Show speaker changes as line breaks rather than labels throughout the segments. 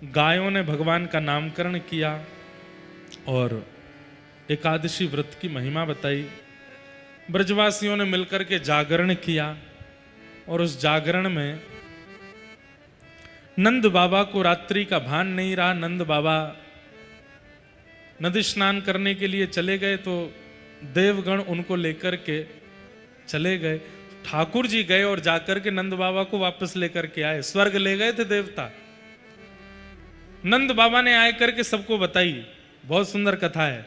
गायों ने भगवान का नामकरण किया और एकादशी व्रत की महिमा बताई। ब्रजवासियों ने मिलकर के जागरण किया और उस जागरण में नंद बाबा को रात्रि का भान नहीं रहा। नंद बाबा नदी स्नान करने के लिए चले गए तो देवगण उनको लेकर के चले गए। ठाकुर जी गए और जाकर के नंद बाबा को वापस लेकर के आए। स्वर्ग ले गए थे देवता। नंद बाबा ने आए करके सबको बताई। बहुत सुंदर कथा है।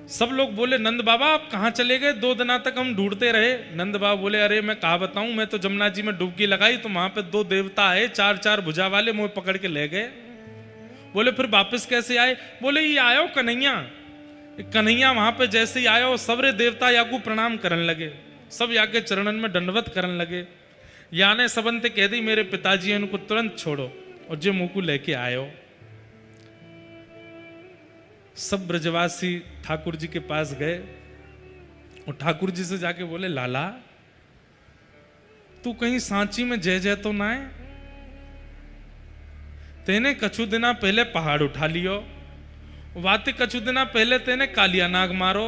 सब लोग बोले नंद बाबा आप कहां चले गए, 2 दिन तक हम ढूंढते रहे। नंद बाबा बोले अरे मैं कहा बताऊं, मैं तो जमुना जी में डुबकी लगाई तो वहां पे 2 देवता आए, 4-4 भुजा वाले, मुझे पकड़ के ले गए। बोले फिर वापस कैसे आए? बोले ये आयो कन्हैया। कन्हैया वहां पे जैसे ही आयो सबरे देवता याकू प्रणाम करने लगे, सब याके चरणन में दंडवत करने लगे। याने सबंते कह दी मेरे पिताजी इनको तुरंत छोड़ो और जे मुंह को लेके आयो। सब ब्रजवासी ठाकुर जी के पास गए और ठाकुर जी से जाके बोले लाला तू कहीं सांची में जय जय तो ना है? तेने कछु दिना पहले पहाड़ उठा लियो, वाते कछु दिना पहले तेने कालिया नाग मारो,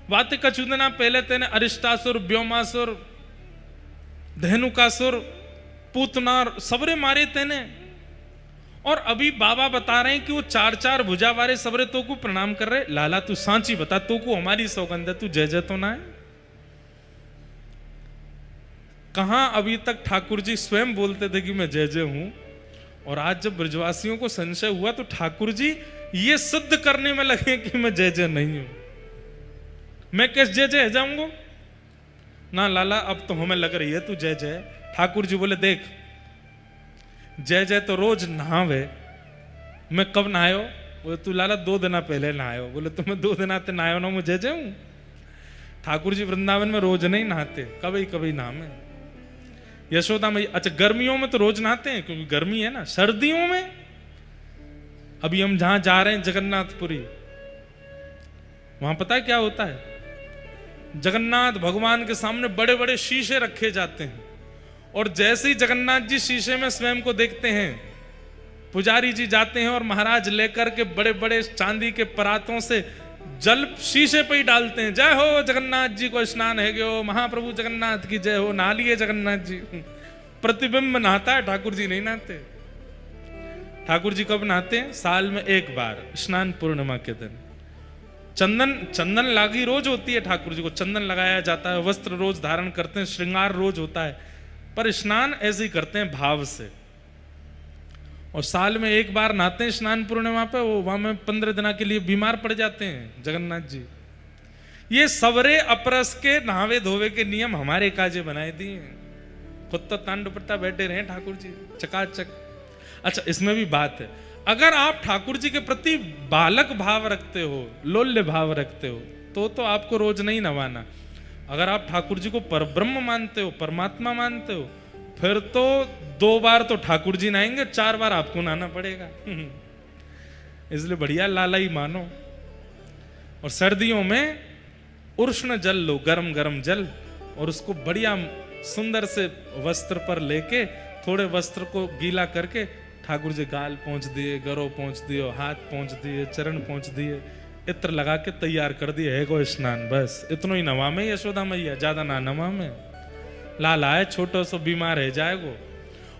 वाते कछु दिना पहले तेने अरिष्टासुर, व्योमासुर, धेनुकासुर, पूतनार सबरे मारे तेने। और अभी बाबा बता रहे हैं कि वो 4-4 भुजा वाले सबरे तो को प्रणाम कर रहे। लाला तू सांची बता, तो को हमारी सौगंध है, तू जय जय तो ना है? कहां अभी तक ठाकुर जी स्वयं बोलते थे कि मैं जय जय हूं, और आज जब ब्रजवासियों को संशय हुआ तो ठाकुर जी ये सिद्ध करने में लगे कि मैं जय जय नहीं हूं। मैं कैसे जय जय जाऊंगा? ना लाला अब तो हमें लग रही है तू जय जय। ठाकुर जी बोले देख जय जय तो रोज नहावे, मैं कब नहायो? बोले तू लाला 2 दिन पहले नहायो। बोले तुम्हें 2 दिन आते नहायो ना, मैं जय जय हूं? ठाकुर जी वृंदावन में रोज नहीं नहाते, कभी कभी नहामे। यशोदा मैया अच्छा गर्मियों में तो रोज नहाते हैं क्योंकि गर्मी है ना। सर्दियों में अभी हम जहां जा रहे हैं जगन्नाथपुरी, वहां पता है क्या होता है? जगन्नाथ भगवान के सामने बड़े बड़े शीशे रखे जाते हैं और जैसे ही जगन्नाथ जी शीशे में स्वयं को देखते हैं, पुजारी जी जाते हैं और महाराज लेकर के बड़े बड़े चांदी के परातों से जल शीशे पे ही डालते हैं। जय हो जगन्नाथ जी को स्नान है गयो, महाप्रभु जगन्नाथ की जय हो, नहा लिए जगन्नाथ जी। प्रतिबिंब नहाता है, ठाकुर जी नहीं नहाते। ठाकुर जी कब नहाते हैं? साल में 1 बार, स्नान पूर्णिमा के दिन। चंदन लागी रोज होती है, ठाकुर जी को चंदन लगाया जाता है, वस्त्र रोज धारण करते हैं, श्रृंगार रोज होता है, पर स्नान ऐसे ही करते हैं भाव से। और साल में 1 बार नहाते हैं स्नान पूर्णिमा पे। वो वहां में 15 दिन के लिए बीमार पड़ जाते हैं जगन्नाथ जी। ये सवरे अपरस के नहावे धोवे के नियम हमारे काजे बनाए दिए। खुद तो तांडुपट्टा बैठे रहे ठाकुर जी चकाचक। अच्छा इसमें भी बात है, अगर आप ठाकुर जी के प्रति बालक भाव रखते हो, लोल्य भाव रखते हो, तो आपको रोज नहीं नवाना। अगर आप ठाकुर जी को परब्रह्म मानते हो, परमात्मा मानते हो, फिर तो 2 बार तो ठाकुर जी नहाएंगे, 4 बार आपको नहाना पड़ेगा। इसलिए बढ़िया लाला ही मानो। और सर्दियों में उष्ण जल लो, गरम गरम जल, और उसको बढ़िया सुंदर से वस्त्र पर लेके थोड़े वस्त्र को गीला करके ठाकुर जी गाल पहुंच दिए, गरो पहुंच दिए, हाथ पहुंच दिए, चरण पहुंच दिए, इत्र लगा के तैयार कर दिए, है गो स्नान। बस इतनो ही नवा में यशोदा मैया, ज्यादा ना नवा में। लाला है छोटो सो बीमार है जाएगो।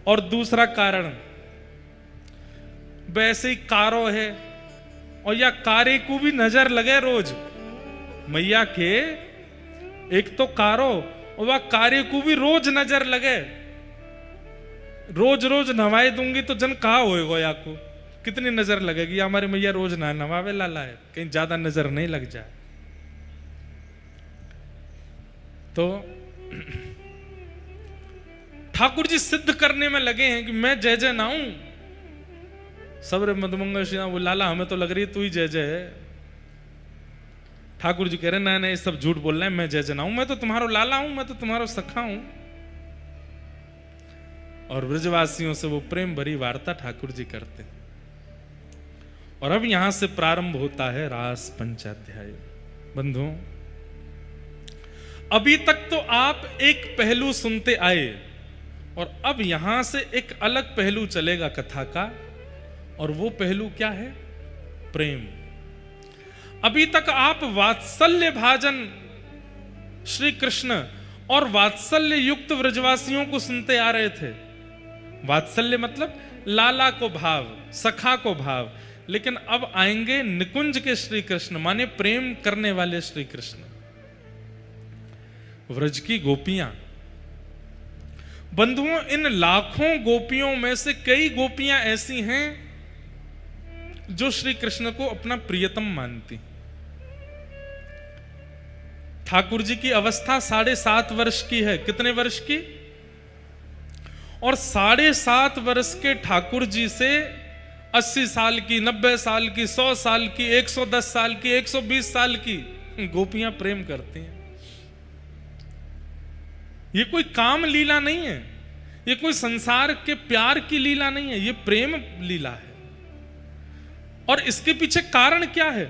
और दूसरा कारण वैसे ही कारो है, और या कारे को भी नजर लगे रोज मैया के। एक तो कारो और वह कारे को भी रोज नजर लगे। रोज रोज नवाए दूंगी तो जन कहा होएगा या को कितनी नजर लगेगी? हमारी मैया रोज ना नवावे लाला है, कहीं ज्यादा नजर नहीं लग जाए। तो ठाकुर जी सिद्ध करने में लगे हैं कि मैं जय जय नाऊं। सबरे मधुमंगल श्री वो लाला हमें तो लग रही है तू ही जय जय है। ठाकुर जी कह रहे नहीं नहीं सब झूठ बोल रहे हैं, मैं जय जय नाऊं, मैं तो तुम्हारा लाला हूं, मैं तो तुम्हारा सखा हूं। और ब्रजवासियों से वो प्रेम भरी वार्ता ठाकुर जी करते। और अब यहां से प्रारंभ होता है रास पंचाध्याय। बंधुओं अभी तक तो आप एक पहलू सुनते आए और अब यहां से एक अलग पहलू चलेगा कथा का, और वो पहलू क्या है? प्रेम। अभी तक आप वात्सल्य भाजन श्री कृष्ण और वात्सल्य युक्त व्रजवासियों को सुनते आ रहे थे। वात्सल्य मतलब लाला को भाव, सखा को भाव। लेकिन अब आएंगे निकुंज के श्री कृष्ण, माने प्रेम करने वाले श्री कृष्ण। व्रज की गोपियां, बंधुओं, इन लाखों गोपियों में से कई गोपियां ऐसी हैं जो श्री कृष्ण को अपना प्रियतम मानती। ठाकुर जी की अवस्था 7.5 वर्ष की है। कितने वर्ष की? और 7.5 वर्ष के ठाकुर जी से 80 साल की, 90 साल की, 100 साल की, 110 साल की, 120 साल की गोपियां प्रेम करती हैं। ये कोई काम लीला नहीं है, ये कोई संसार के प्यार की लीला नहीं है, ये प्रेम लीला है। और इसके पीछे कारण क्या है?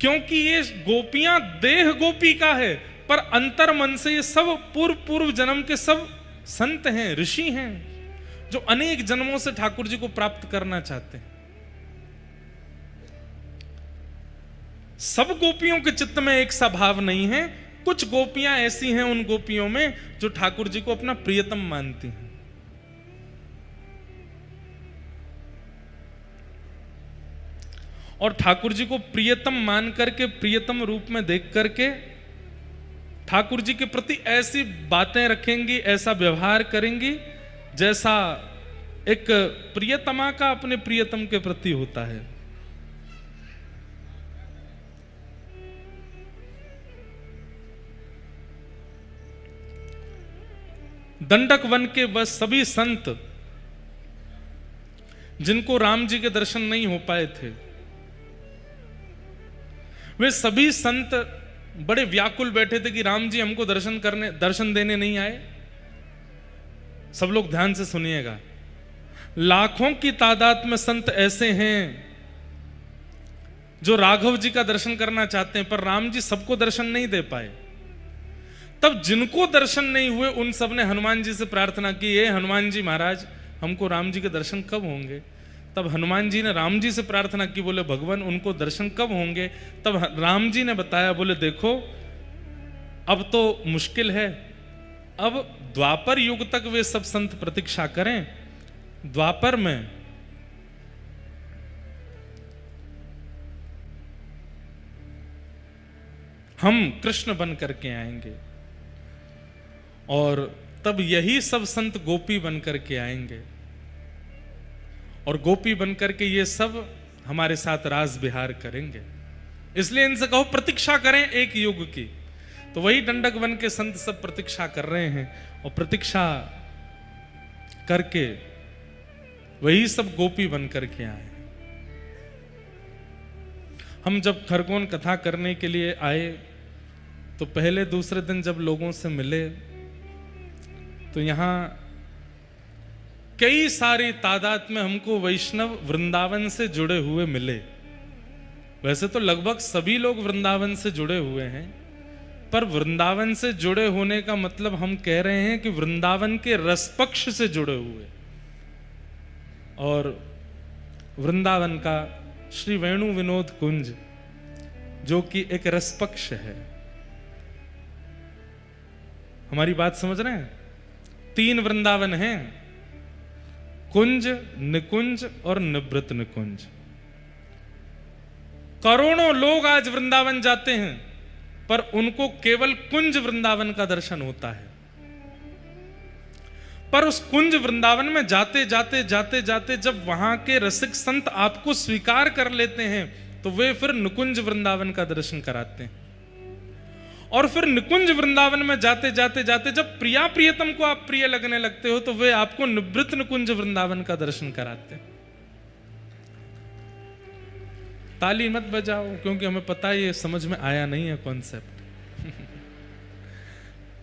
क्योंकि ये गोपियां देह गोपी का है, पर अंतर मन से ये सब पूर्व जन्म के सब संत हैं, ऋषि हैं, जो अनेक जन्मों से ठाकुर जी को प्राप्त करना चाहते हैं। सब गोपियों के चित्त में एक सा भाव नहीं है। कुछ गोपियां ऐसी हैं उन गोपियों में जो ठाकुर जी को अपना प्रियतम मानती हैं। और ठाकुर जी को प्रियतम मान करके, प्रियतम रूप में देख करके ठाकुर जी के प्रति ऐसी बातें रखेंगी, ऐसा व्यवहार करेंगी जैसा एक प्रियतमा का अपने प्रियतम के प्रति होता है। दंडक वन के वह सभी संत जिनको राम जी के दर्शन नहीं हो पाए थे, वे सभी संत बड़े व्याकुल बैठे थे कि राम जी हमको दर्शन देने नहीं आए। सब लोग ध्यान से सुनिएगा। लाखों की तादाद में संत ऐसे हैं जो राघव जी का दर्शन करना चाहते हैं, पर राम जी सबको दर्शन नहीं दे पाए। तब जिनको दर्शन नहीं हुए उन सब ने हनुमान जी से प्रार्थना की, ये हनुमान जी महाराज हमको राम जी के दर्शन कब होंगे? तब हनुमान जी ने राम जी से प्रार्थना की, बोले भगवान उनको दर्शन कब होंगे? तब राम जी ने बताया, बोले देखो अब तो मुश्किल है, अब द्वापर युग तक वे सब संत प्रतीक्षा करें, द्वापर में हम कृष्ण बन करके आएंगे और तब यही सब संत गोपी बन करके आएंगे और गोपी बन करके ये सब हमारे साथ रास विहार करेंगे। इसलिए इनसे कहो प्रतीक्षा करें एक युग की। तो वही दंडक वन के संत सब प्रतीक्षा कर रहे हैं और प्रतीक्षा करके वही सब गोपी बन करके आए। हम जब खरगोन कथा करने के लिए आए तो पहले दूसरे दिन जब लोगों से मिले तो यहाँ कई सारी तादाद में हमको वैष्णव वृंदावन से जुड़े हुए मिले। वैसे तो लगभग सभी लोग वृंदावन से जुड़े हुए हैं, पर वृंदावन से जुड़े होने का मतलब हम कह रहे हैं कि वृंदावन के रसपक्ष से जुड़े हुए। और वृंदावन का श्री वेणु विनोद कुंज जो कि एक रसपक्ष है। हमारी बात समझ रहे हैं? 3 वृंदावन हैं, कुंज, निकुंज और निवृत्त निकुंज। करोड़ों लोग आज वृंदावन जाते हैं, पर उनको केवल कुंज वृंदावन का दर्शन होता है। पर उस कुंज वृंदावन में जाते जाते जाते जाते जब वहां के रसिक संत आपको स्वीकार कर लेते हैं तो वे फिर निकुंज वृंदावन का दर्शन कराते हैं। और फिर निकुंज वृंदावन में जाते जाते जाते जब प्रिया प्रियतम को आप प्रिय लगने लगते हो तो वे आपको निवृत्त निकुंज वृंदावन का दर्शन कराते हैं। ताली मत बजाओ क्योंकि हमें पता है ये समझ में आया नहीं है कॉन्सेप्ट।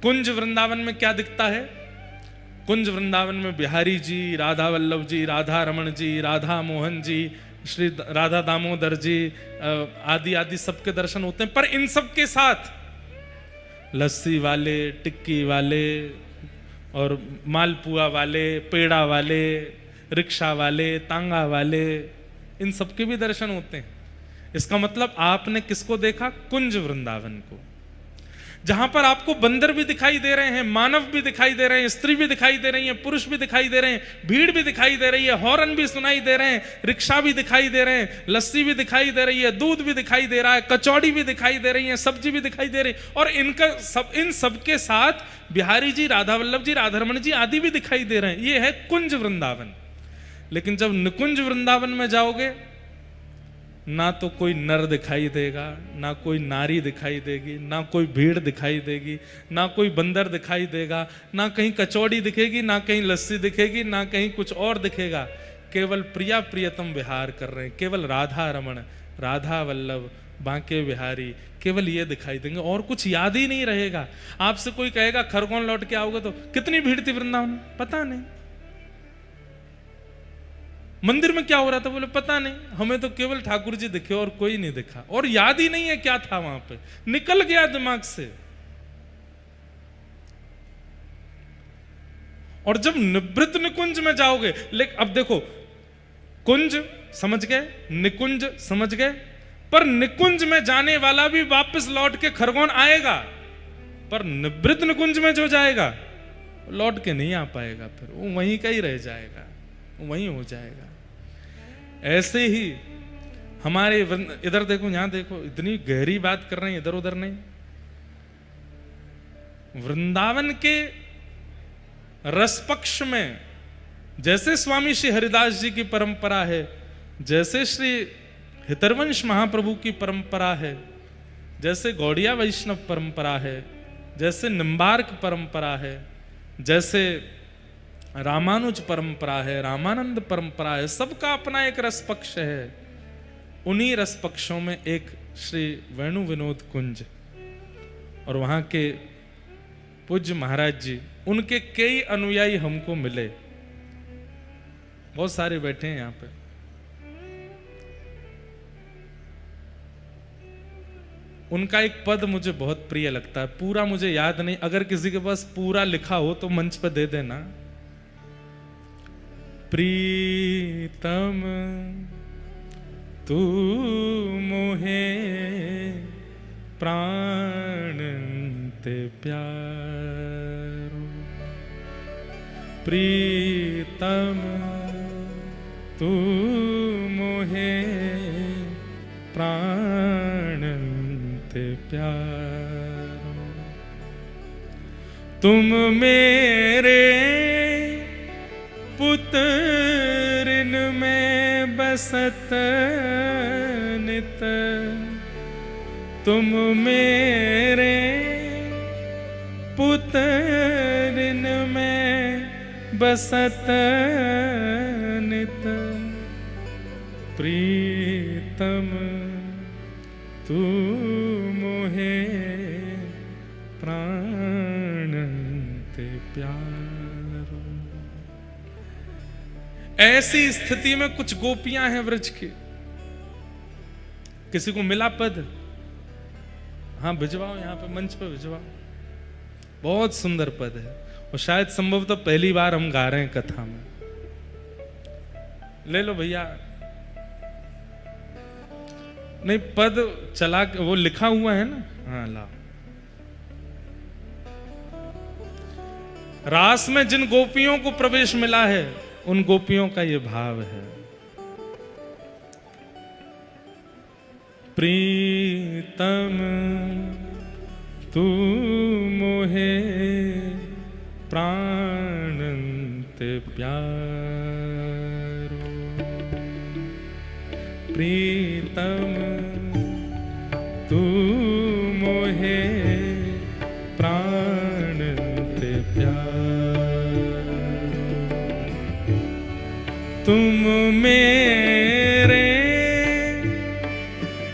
कुंज वृंदावन में क्या दिखता है? कुंज वृंदावन में बिहारी जी, राधा वल्लभ जी, राधा रमण जी, राधा मोहन जी, श्री राधा दामोदर जी आदि आदि सबके दर्शन होते हैं। पर इन सब के साथ लस्सी वाले, टिक्की वाले और मालपुआ वाले, पेड़ा वाले, रिक्शा वाले, तांगा वाले, इन सबके भी दर्शन होते हैं। इसका मतलब आपने किसको देखा? कुंज वृंदावन को, जहां पर आपको बंदर भी दिखाई दे रहे हैं, मानव भी दिखाई दे रहे हैं, स्त्री भी दिखाई दे रही है, पुरुष भी दिखाई दे रहे हैं, भीड़ भी दिखाई दे रही है, हॉर्न भी सुनाई दे रहे हैं, रिक्शा भी दिखाई दे रहे हैं, लस्सी भी दिखाई दे रही है, दूध भी दिखाई दे रहा है, कचौड़ी भी दिखाई दे रही है, सब्जी भी दिखाई दे रही है, और इन सबके साथ बिहारी जी, राधा वल्लभ जी, राधारमण जी आदि भी दिखाई दे रहे हैं। ये है कुंज वृंदावन। लेकिन जब निकुंज वृंदावन में जाओगे, ना तो कोई नर दिखाई देगा, ना कोई नारी दिखाई देगी, ना कोई भीड़ दिखाई देगी, ना कोई बंदर दिखाई देगा, ना कहीं कचौड़ी दिखेगी, ना कहीं लस्सी दिखेगी, ना कहीं कुछ और दिखेगा। केवल प्रिया प्रियतम विहार कर रहे हैं, केवल राधा रमण, राधा वल्लभ, बांके बिहारी, केवल ये दिखाई देंगे, और कुछ याद ही नहीं रहेगा। आपसे कोई कहेगा खरगोन लौट के आओगे तो कितनी भीड़ थी वृंदावन में, पता नहीं। मंदिर में क्या हो रहा था, बोले पता नहीं, हमें तो केवल ठाकुर जी दिखे और कोई नहीं दिखा, और याद ही नहीं है क्या था वहां पे, निकल गया दिमाग से। और जब निवृत्त निकुंज में जाओगे, लेकिन अब देखो, कुंज समझ गए, निकुंज समझ गए, पर निकुंज में जाने वाला भी वापस लौट के खरगोन आएगा, पर निवृत्त निकुंज में जो जाएगा लौट के नहीं आ पाएगा, फिर वो वहीं का ही रह जाएगा, वहीं हो जाएगा। ऐसे ही हमारे इधर देखो, यहां देखो, इतनी गहरी बात कर रहे हैं, इधर उधर नहीं। वृंदावन के रस पक्ष में जैसे स्वामी श्री हरिदास जी की परंपरा है, जैसे श्री हितरवंश महाप्रभु की परंपरा है, जैसे गौड़िया वैष्णव परंपरा है, जैसे निम्बार्क परंपरा है, जैसे रामानुज परंपरा है, रामानंद परंपरा है, सबका अपना एक रस पक्ष है। उन्हीं रस पक्षों में एक श्री वेणु विनोद कुंज, और वहां के पूज्य महाराज जी, उनके कई अनुयायी हमको मिले, बहुत सारे बैठे हैं यहाँ पे। उनका एक पद मुझे बहुत प्रिय लगता है, पूरा मुझे याद नहीं, अगर किसी के पास पूरा लिखा हो तो मंच पे दे देना। प्रीतम तू मोहे प्राण ते प्यारो, प्रीतम तू मोहे प्राण ते प्यारो, तुम मेरे पुत्रिन में बसत नित, तुम मेरे पुत्रिन में बसत नित, प्रीतम तू मोहे प्राण ते प्यारो। ऐसी स्थिति में कुछ गोपियां हैं व्रज की। किसी को मिला पद? हाँ भिजवाओ, यहाँ पे मंच पे भिजवाओ। बहुत सुंदर पद है, और शायद संभवतः पहली बार हम गा रहे हैं कथा में। ले लो भैया। नहीं, पद चला, वो लिखा हुआ है ना, हाँ लाओ। रास में जिन गोपियों को प्रवेश मिला है, उन गोपियों का ये भाव है। प्रीतम तू मोहे प्राण ते प्यारो, प्रीतम तू मोहे प्राण ते प्यारो, तुम मेरे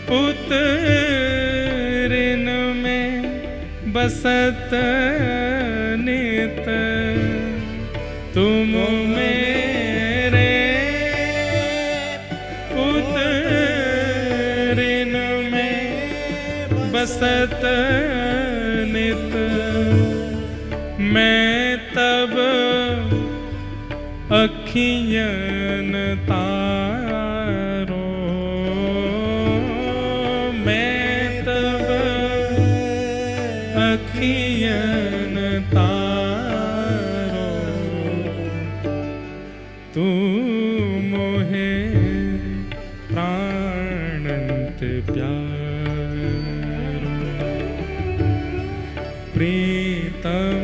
पुत्रिन में बसत नित, तुम मेरे पुत्रिन में बसत नित, मैं तब अखियन तारो मैं तब अखियन तारो तू मोहे प्राणंत प्यारो प्रीतम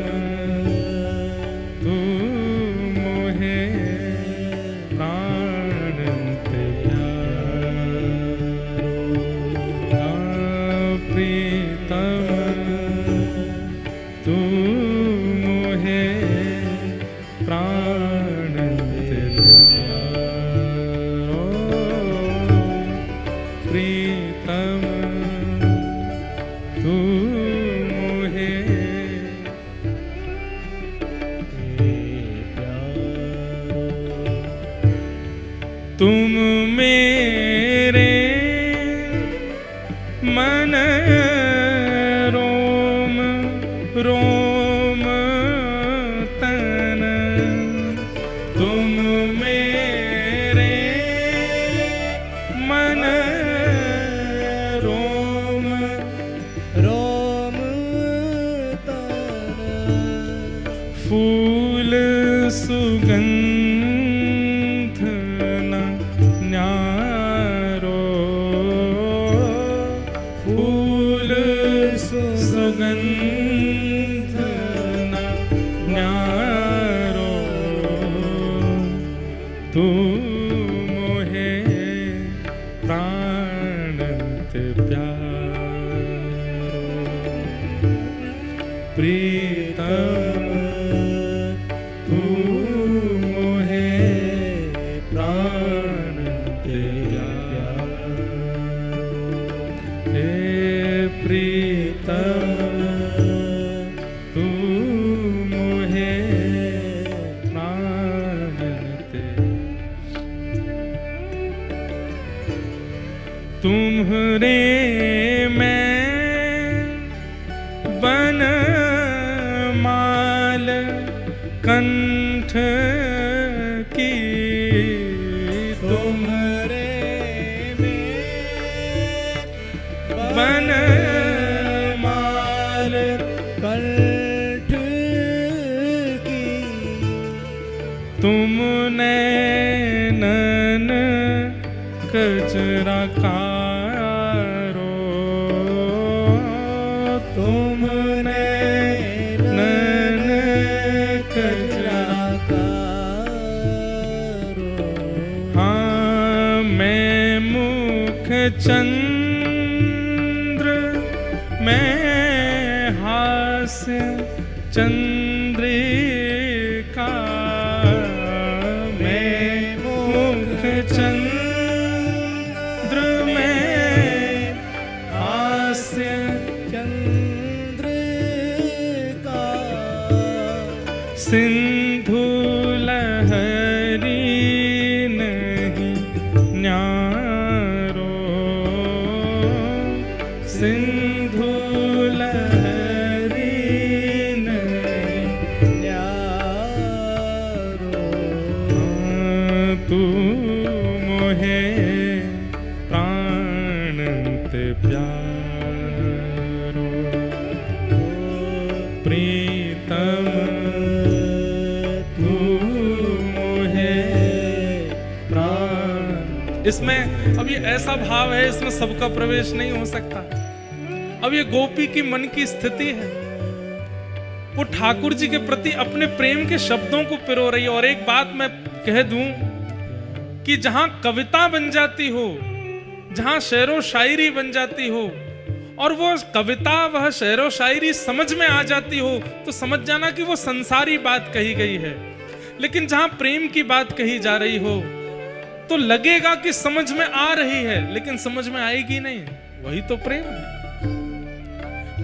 तू मोहे प्राणंत प्यारो प्रीतम तू मोहे प्राणंत प्यारो प्रीतम तू मोहे तुम मेरे मन रोम रोम तन तुम मेरे मन रोम
रोम तन
फूल सुगंध न न्यारो फूल सुगंध न न्यारो तू मोहे प्राणंत प्यारो प्रीतम तू मोहे प्राणंत प्यारो हे प्रीतम तू मोहे प्राणंत तुम्हरे मैं बन माल कंठ की
तुम्हारे में
बन
माल कंठ की
तुम नैनन कचरा कारो तुम नैनन कचरा हाँ मैं मुख चंद्र मैं हास्य चंद्रिका मैं मुख चंद्र में हास्य
चंद्र का
सिंधु लहरी नहीं न्यारो सिंधु लहरी नहीं
न्यारो
तू मोहे प्राणंत प्यारो प्रीतम तू मोहे प्राण। इसमें अब ये ऐसा भाव है, इसमें सबका प्रवेश नहीं हो सकता। अब ये गोपी की मन की स्थिति है, वो ठाकुर जी के प्रति अपने प्रेम के शब्दों को पिरो रही है। और एक बात मैं कह दूं कि जहां कविता बन जाती हो, जहां शेरो शायरी बन जाती हो और वो कविता वह शेरो शायरी समझ में आ जाती हो, तो समझ जाना कि वो संसारी बात कही गई है। लेकिन जहां प्रेम की बात कही जा रही हो तो लगेगा कि समझ में आ रही है, लेकिन समझ में आएगी नहीं। वही तो प्रेम है।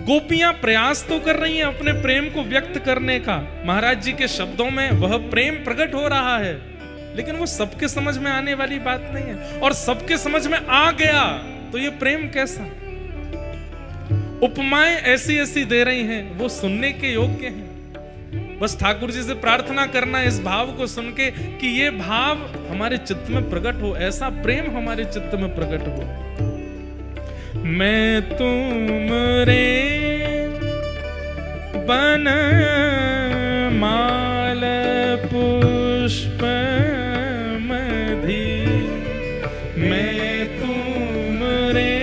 गोपियां प्रयास तो कर रही हैं अपने प्रेम को व्यक्त करने का, महाराज जी के शब्दों में वह प्रेम प्रकट हो रहा है, लेकिन वो सबके समझ में आने वाली बात नहीं है। और सबके समझ में आ गया तो ये प्रेम कैसा? उपमाएं ऐसी ऐसी दे रही हैं, वो सुनने के योग्य हैं। बस ठाकुर जी से प्रार्थना करना इस भाव को सुन के कि ये भाव हमारे चित्त में प्रकट हो, ऐसा प्रेम हमारे चित्त में प्रकट हो। मैं तुम रे बन माल पुष्प मधि, मैं तुम रे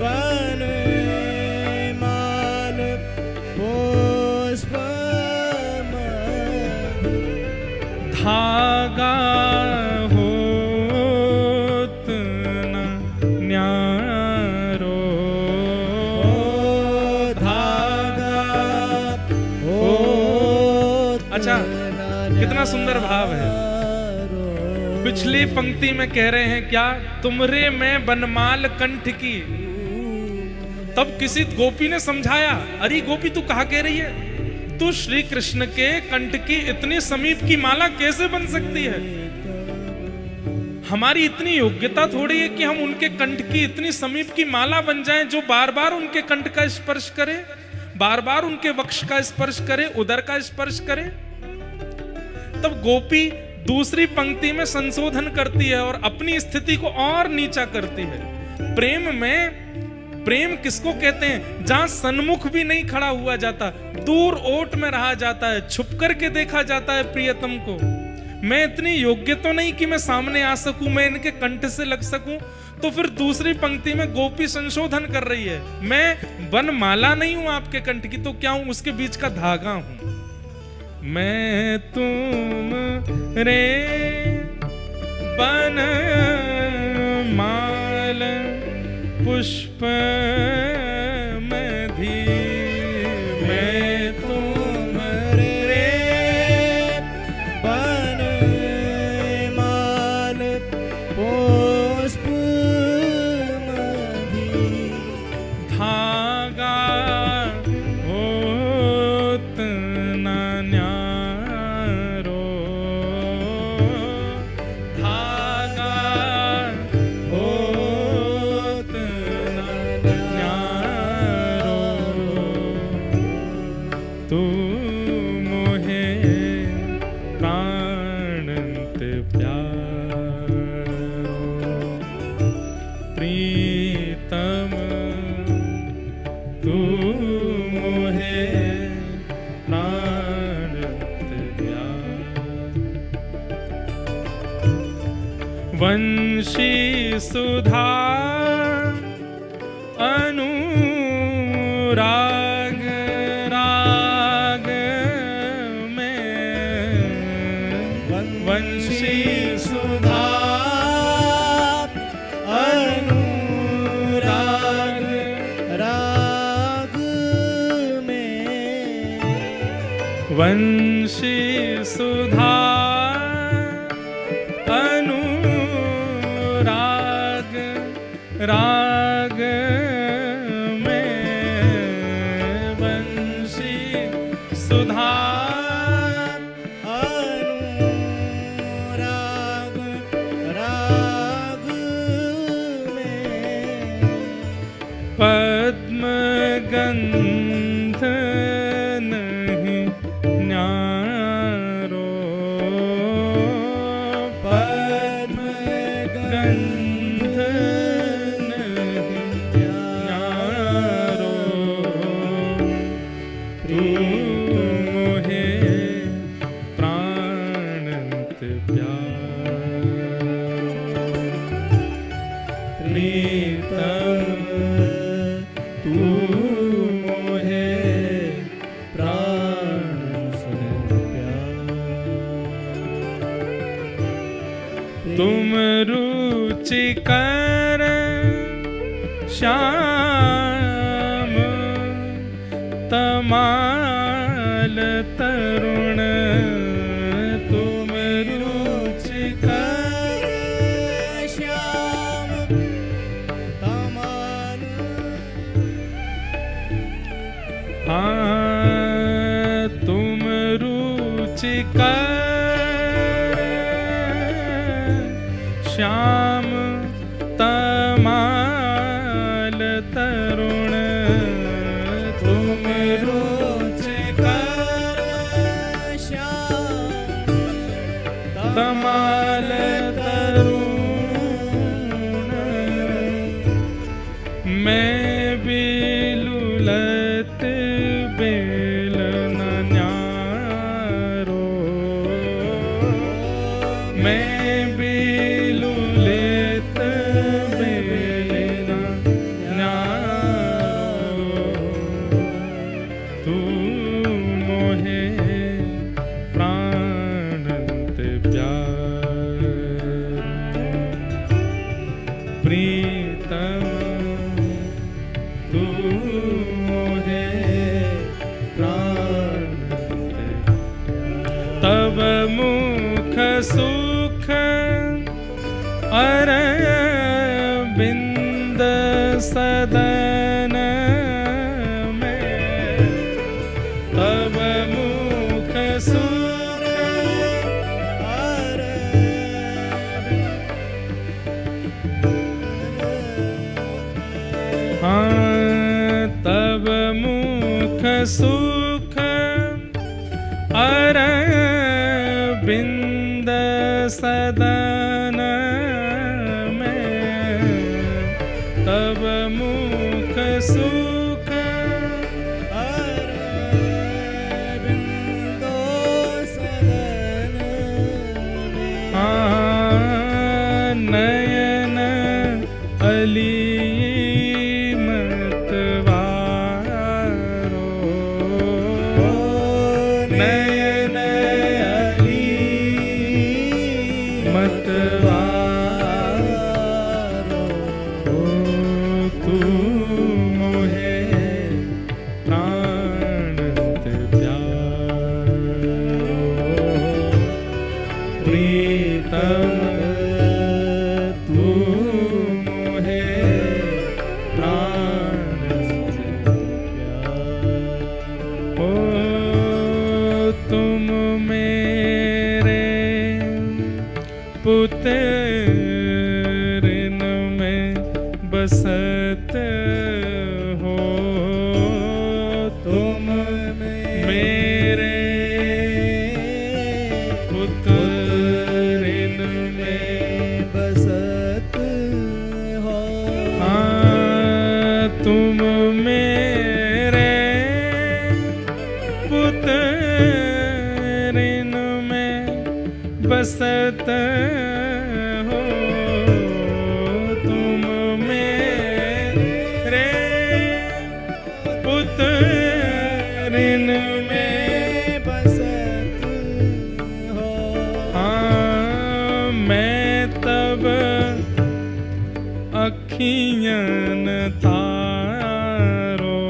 बन माल पुष्प मधि,
धागा होत न न्यारो,
धागा होत
अच्छा, कितना सुंदर भाव है। पिछली पंक्ति में कह रहे हैं क्या, तुमरे में बनमाल कंठ की। तब किसी गोपी ने समझाया, अरे गोपी तू कहा कह रही है, तू श्री कृष्ण के कंठ की इतनी समीप की माला कैसे बन सकती है? हमारी इतनी योग्यता थोड़ी है कि हम उनके कंठ की इतनी समीप की माला बन जाएं, जो बार बार उनके कंठ का स्पर्श करे, बार बार उनके वक्ष का स्पर्श करे, उदर का स्पर्श करे। तब गोपी दूसरी पंक्ति में संशोधन करती है और अपनी स्थिति को और नीचा करती है। प्रेम में, प्रेम किसको कहते हैं? जहां सन्मुख भी नहीं खड़ा हुआ जाता, दूर ओट में रहा जाता है, छुप करके देखा जाता है प्रियतम को। मैं इतनी योग्य तो नहीं कि मैं सामने आ सकूं, मैं इनके कंठ से लग सकूं। तो फिर दूसरी पंक्ति में गोपी संशोधन कर रही है, मैं बनमाला नहीं हूं आपके कंठ की, तो क्या हूं? उसके बीच का धागा हूं। मैं तुम रे बन माल पुष्प मधि, मैं तुम
रे बन माल पुष्प मधि,
धागा होत न न्यारो, धागा होत न न्यारो, तू मोहे प्राणंत प्यारो, प्रीतम तू मोहे प्राणंत प्यारो। वंशी सुधा अनुराग राग में, वंशी सुधा
अनुराग राग में,
वंशी सुधा अनुराग राग में, वंशी सुधा
अनुराग राग में,
पद्म गंध नहीं न्यारो,
पद्म
गंध नहीं न्यारो, तू मोहे प्राणंत प्यारो, प्रीतम तू मोहे प्राणंत प्यारो। तुम रुचिकर श्याम तमाल तरुण, तुम रुचिकर
श्याम तमाल,
हाँ तुम रुचिकर श्याम तमाल तरुण, तुम रुचिकर बाल तरुण मैं बिलुलत बेल न न्यारो मैं बिलुलत बेल न न्यारो तू मोहे प्राणंत प्यार प्रीतम तू मोहे प्राणंत तब मुख सुख अरविंद सदन में तब मुख सुख तब मुख सुख अरविंद सदन में तब मुख सुख
अरविंदो सदन में
नयन अली नयन अली मतवारो तू मोहे प्राणंत प्यारो प्रीतम तू मोहे प्राणंत प्यारो तुम मेरे पुत्रिन में बसत हो तुम मेरे पुत्रिन में
बसत हो
तुम मेरे पुत्रिन में बसत हो तुम मेरे पुत्रिन में
बसत हो
मैं तब अखियन तारो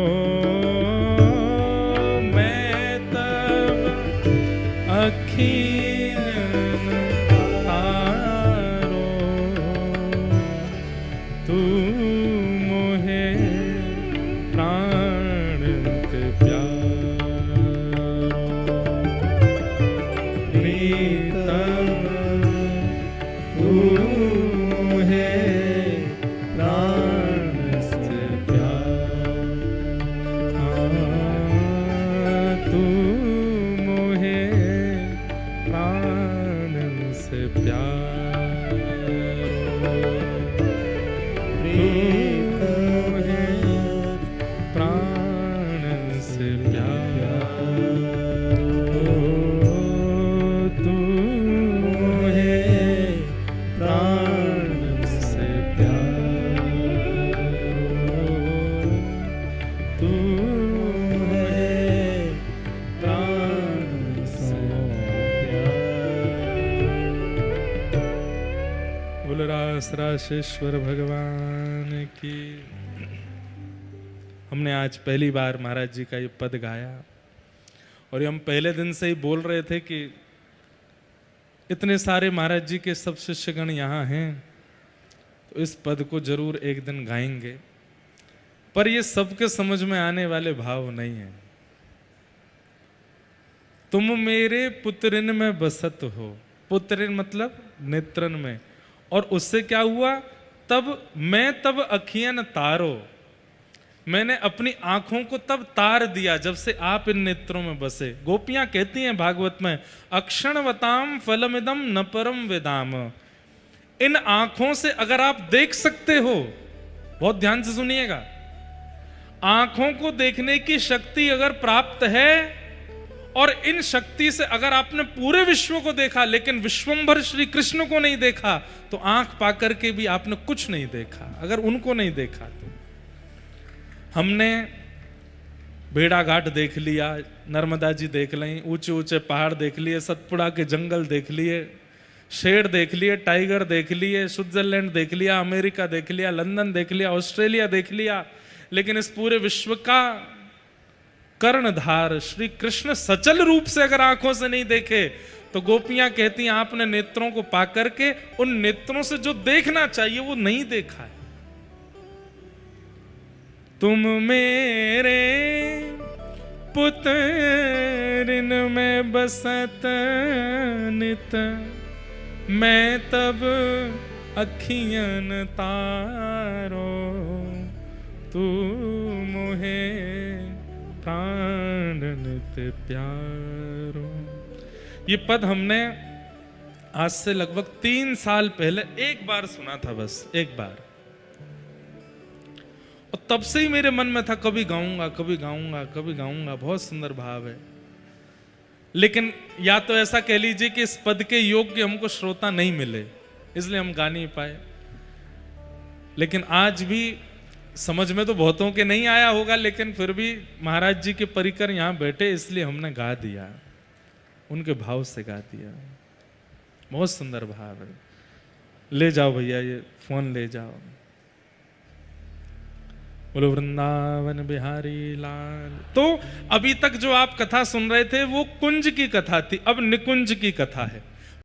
मैं तब अखियन तारो तू मोहे प्राणंत प्यारो प्रीतम तू मोहे प्राण से प्यार तू मोहे प्राण से प्यार तू मोहे प्राण से प्यार तू मोहे प्राण से प्यार तू मोहे प्राण से प्यार बोल रासेश्वर भगवान की। हमने आज पहली बार महाराज जी का ये पद गाया और हम पहले दिन से ही बोल रहे थे कि इतने सारे महाराज जी के सब शिष्यगण यहाँ हैं तो इस पद को जरूर एक दिन गाएंगे, पर ये सबके समझ में आने वाले भाव नहीं है। तुम मेरे पुत्रिन में बसत हो, पुत्रिन मतलब नेत्रन में, और उससे क्या हुआ, तब मैं तब अखियन तारो, मैंने अपनी आंखों को तब तार दिया जब से आप इन नेत्रों में बसे। गोपियां कहती हैं भागवत में, अक्षणवताम फलमिदम न परम वेदाम। इन आंखों से अगर आप देख सकते हो, बहुत ध्यान से सुनिएगा, आंखों को देखने की शक्ति अगर प्राप्त है और इन शक्ति से अगर आपने पूरे विश्व को देखा लेकिन विश्वंभर श्री कृष्ण को नहीं देखा तो आंख पाकर के भी आपने कुछ नहीं देखा। अगर उनको नहीं देखा तो हमने बेड़ा घाट देख लिया, नर्मदा जी देख ली, ऊंचे ऊंचे पहाड़ देख लिए, सतपुड़ा के जंगल देख लिए, शेर देख लिए, टाइगर देख लिए, स्विट्जरलैंड देख लिया, अमेरिका देख लिया, लंदन देख लिया, ऑस्ट्रेलिया देख लिया, लेकिन इस पूरे विश्व का कर्णधार श्री कृष्ण सचल रूप से अगर आंखों से नहीं देखे तो गोपियां कहती हैं आपने नेत्रों को पाकर के उन नेत्रों से जो देखना चाहिए वो नहीं देखा है। तुम मेरे पुत्रिन में बसत नित, मैं तब अखियन तारो, तू मोहे प्राण नित प्यारो। ये पद हमने आज से लगभग 3 साल पहले एक बार सुना था, बस एक बार, और तब से ही मेरे मन में था कभी गाऊंगा कभी गाऊंगा कभी गाऊंगा। बहुत सुंदर भाव है, लेकिन या तो ऐसा कह लीजिए कि इस पद के योग्य हमको श्रोता नहीं मिले इसलिए हम गा नहीं पाए। लेकिन आज भी समझ में तो बहुतों के नहीं आया होगा, लेकिन फिर भी महाराज जी के परिकर यहां बैठे इसलिए हमने गा दिया, उनके भाव से गा दिया। बहुत सुंदर भाव है। ले जाओ भैया, ये फोन ले जाओ। बोलो वृंदावन बिहारी लाल। तो अभी तक जो आप कथा सुन रहे थे वो कुंज की कथा थी, अब निकुंज की कथा है।